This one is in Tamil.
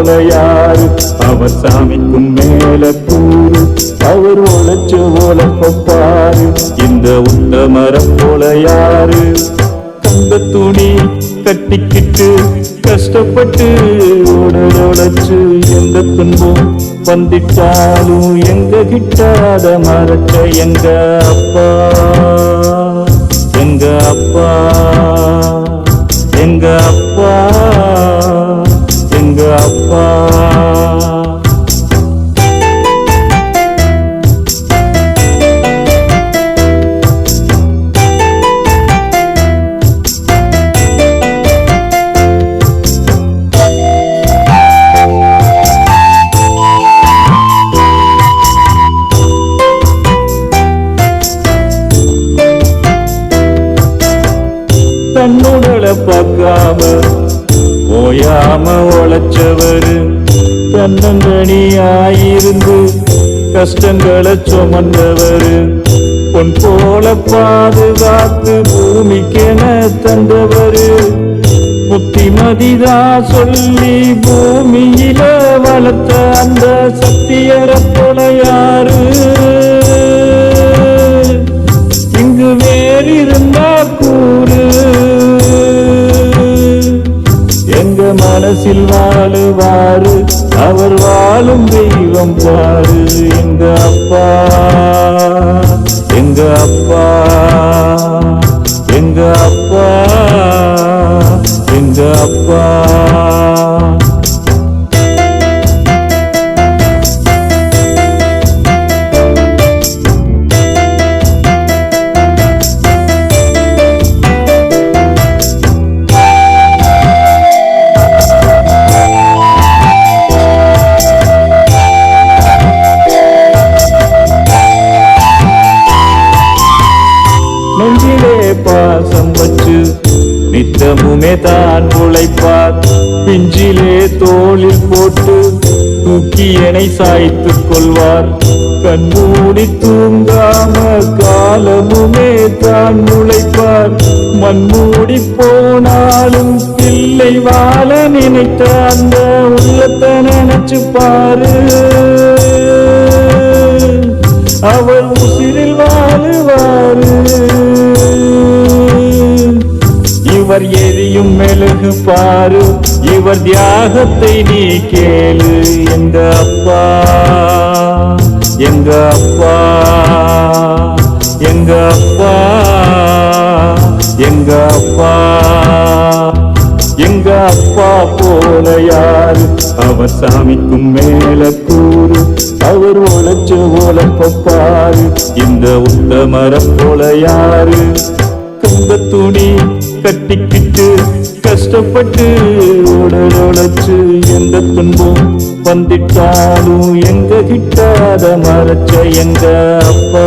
போல யாரு? அவர் சாமிக்கும் மேல கூறு, அவர் உழைச்ச உழைப்பாரு. இந்த உத்தமரை போல யாரு? தங்க துணி கட்டிக்கிட்டு கஷ்டப்பட்டு உழைச்சு எந்த துன்பம் வந்திட்டாலும் எங்க கிட்டாத மறைச்ச எங்க அப்பா, எங்க அப்பா, எங்க அப்பா, எங்க அப்பா. தன்னுடலை பார்க்காம ஓயாம உழைச்சவரு, தன்னந்தனியாயிருந்து கஷ்டங்களை சுமந்தவரு, பொன் போல பாதுகாத்து பூமிக்கென தந்தவரு, புத்திமதிதா சொல்லி பூமியில வளர்த்த அந்த சத்தியரை போல யாரு? இங்கு வேறிருந்தா கூறு, எங்க மனசில் வாழுவாரு, அவர் வாழும் தெய்வம் பாரு. எங்க அப்பா, எங்க அப்பா, எங்க அப்பா, எங்க அப்பா. நெஞ்சிலே பாசம் வச்சு நித்தமுமே தான் உழைப்பார், பிஞ்சிலே தோளில் போட்டு தூக்கியனை சாய்த்துக் கொள்வார், கண்மூடி தூங்காம காலமுமே தான் உழைப்பார், மண்மூடி போனாலும் பிள்ளை வாழ நினைத்த அந்த உள்ளத்தை நினைச்சு பாரு, அவர் உசிரில் வாழுவாரு. இவர் எரியும் மெழுகு பாரு, இவர் தியாகத்தை நீ கேளு. எங்க அப்பா, எங்க அப்பா, எங்க அப்பா, எங்க அப்பா, எங்க அப்பா போல யாரு? அவர் சாமிக்கும் மேல கூறு, அவர் உழைச்ச உழைப்பாரு. இந்த உத்தமரை போல யாரு? தங்க துணி கட்டிக்கிட்டு கஷ்டப்பட்டு உழைச்சு எந்த துன்பம் வந்திட்டாலும் எங்க கிட்டாத மறைச்ச எங்க அப்பா.